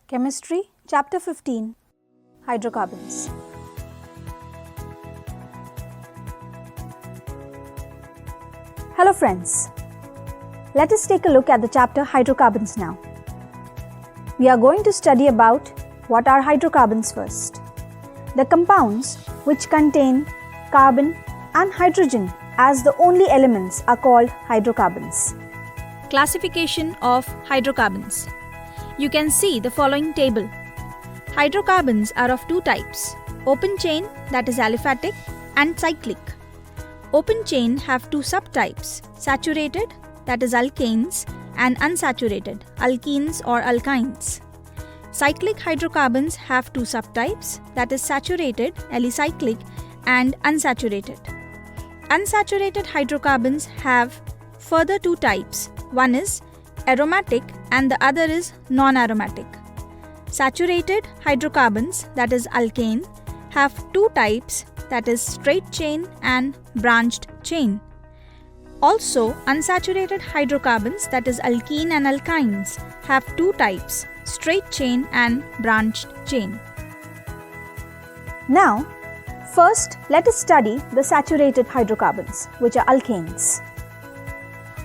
Chemistry, Chapter 15, Hydrocarbons. Hello friends, let us take a look at the chapter Hydrocarbons now. We are going to study about what are hydrocarbons first. The compounds which contain carbon and hydrogen as the only elements are called hydrocarbons. Classification of hydrocarbons. You can see the following table. Hydrocarbons are of two types, open chain, that is aliphatic, and cyclic. Open chain have two subtypes, saturated, that is alkanes, and unsaturated, alkenes or alkynes. Cyclic hydrocarbons have two subtypes, that is saturated, alicyclic, and unsaturated. Unsaturated hydrocarbons have further two types. One is aromatic and the other is non-aromatic. Saturated hydrocarbons, that is alkane, have two types, that is straight chain and branched chain. Also, unsaturated hydrocarbons, that is alkene and alkynes, have two types, straight chain and branched chain. Now, first let us study the saturated hydrocarbons, which are alkanes.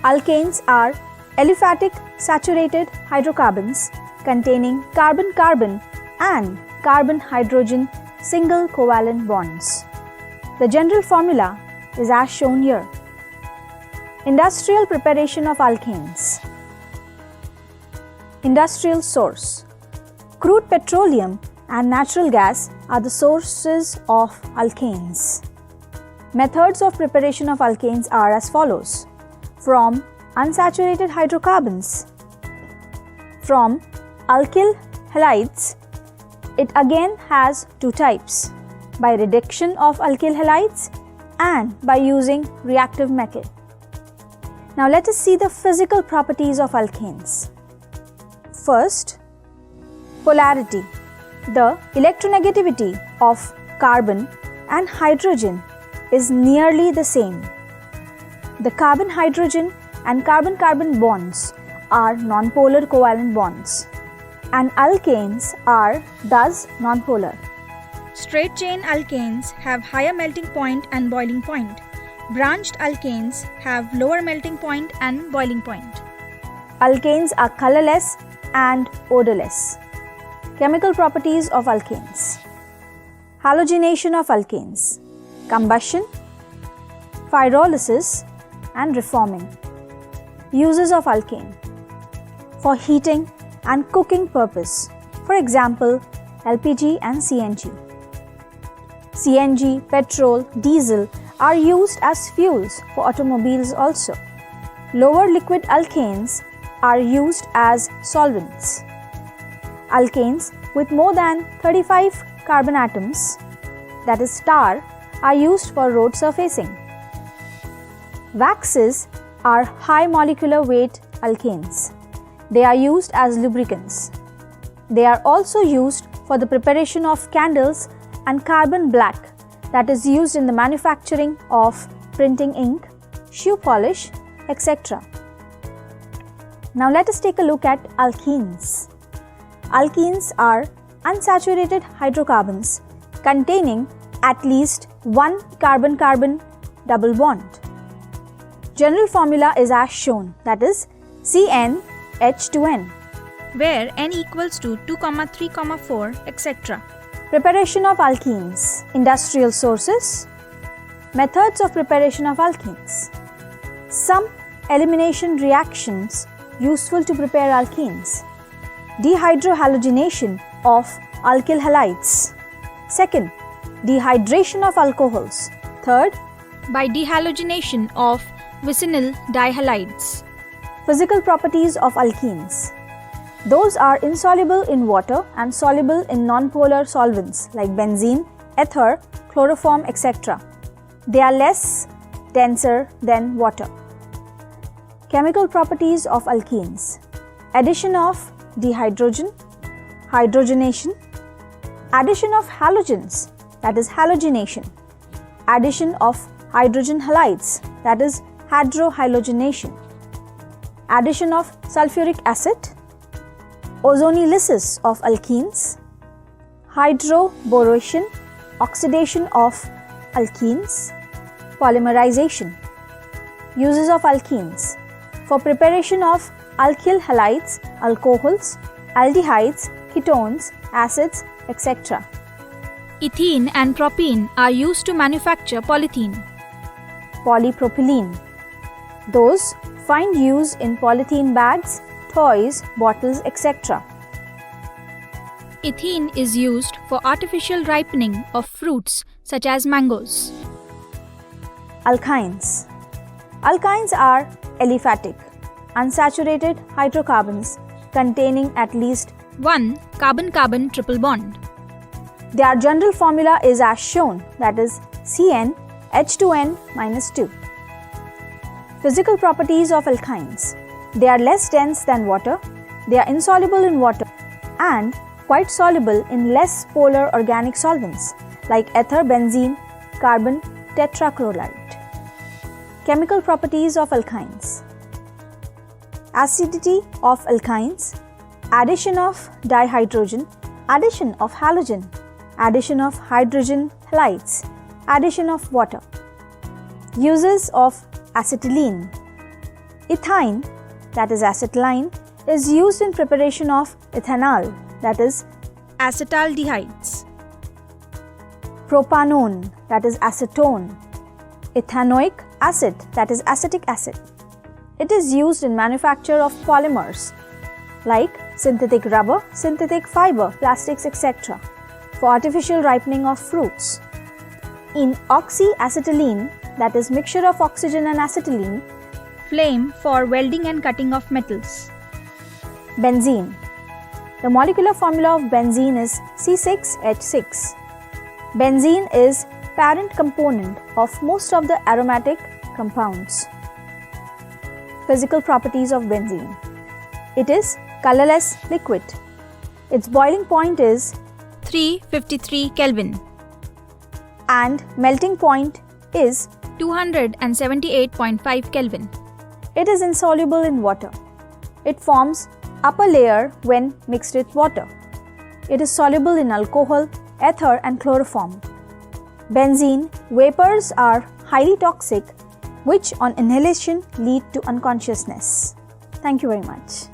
Alkanes are aliphatic saturated hydrocarbons containing carbon-carbon and carbon-hydrogen single covalent bonds. The general formula is as shown here. Industrial preparation of alkanes. Industrial source. Crude petroleum and natural gas are the sources of alkanes. Methods of preparation of alkanes are as follows. From unsaturated hydrocarbons. From alkyl halides, it again has two types, by reduction of alkyl halides and by using reactive metal. Now let us see the physical properties of alkanes. First, polarity. The electronegativity of carbon and hydrogen is nearly the same. The carbon-hydrogen and carbon-carbon bonds are nonpolar covalent bonds, and alkanes are thus nonpolar. Straight chain alkanes have higher melting point and boiling point. Branched alkanes have lower melting point and boiling point. Alkanes are colorless and odorless. Chemical properties of alkanes. Halogenation of alkanes. Combustion, pyrolysis, and reforming. Uses of alkane. For heating and cooking purpose, for example, LPG and CNG. CNG, petrol, diesel are used as fuels for automobiles also. Lower liquid alkanes are used as solvents. Alkanes with more than 35 carbon atoms, that is tar, are used for road surfacing. Waxes are high molecular weight alkanes. They are used as lubricants. They are also used for the preparation of candles and carbon black, that is used in the manufacturing of printing ink, shoe polish, etc. Now let us take a look at alkenes. Alkenes are unsaturated hydrocarbons containing at least one carbon-carbon double bond. General formula is as shown, that is CnH2n, where n equals to 2, 3, 4, etc. Preparation of alkenes. Industrial sources. Methods of preparation of alkenes. Some elimination reactions useful to prepare alkenes. Dehydrohalogenation of alkyl halides. Second, dehydration of alcohols. Third, by dehalogenation of vicinal dihalides. Physical properties of alkenes. Those are insoluble in water and soluble in nonpolar solvents like benzene, ether, chloroform, etc. They are less denser than water. Chemical properties of alkenes. Addition of dehydrogen, hydrogenation. Addition of halogens, that is halogenation. Addition of hydrogen halides, that is hadrohalogenation. Addition of sulfuric acid. ozonolysis of alkenes, hydroboration, oxidation of alkenes, polymerization. Uses of alkenes: for preparation of alkyl halides, alcohols, aldehydes, ketones, acids, etc. Ethene and propene are used to manufacture polythene. Polypropylene. Those find use in polythene bags, toys, bottles, etc. Ethene is used for artificial ripening of fruits such as mangoes. Alkynes. Alkynes are aliphatic, unsaturated hydrocarbons containing at least one carbon-carbon triple bond. their general formula is as shown, that is CnH2n-2. Physical properties of alkynes: they are less dense than water, they are insoluble in water, and quite soluble in less polar organic solvents like ether, benzene, carbon tetrachloride. Chemical properties of alkynes: acidity of alkynes, addition of dihydrogen, addition of halogen, addition of hydrogen halides, addition of water. Uses of acetylene: ethyne, that is acetylene, is used in preparation of ethanol, that is Acetaldehydes. propanone, that is acetone, ethanoic acid, that is acetic acid. It is used in manufacture of polymers like synthetic rubber, synthetic fiber, plastics, etc. for artificial ripening of fruits. In oxyacetylene, that is mixture of oxygen and acetylene. Flame for welding and cutting of metals. Benzene. The molecular formula of benzene is C6H6. Benzene is parent component of most of the aromatic compounds. Physical properties of benzene: it is colorless liquid. Its boiling point is 353 Kelvin and melting point is 278.5 Kelvin. It is insoluble in water. It forms upper layer when mixed with water. It is soluble in alcohol, ether and chloroform. Benzene vapors are highly toxic, which on inhalation lead to unconsciousness. Thank you very much.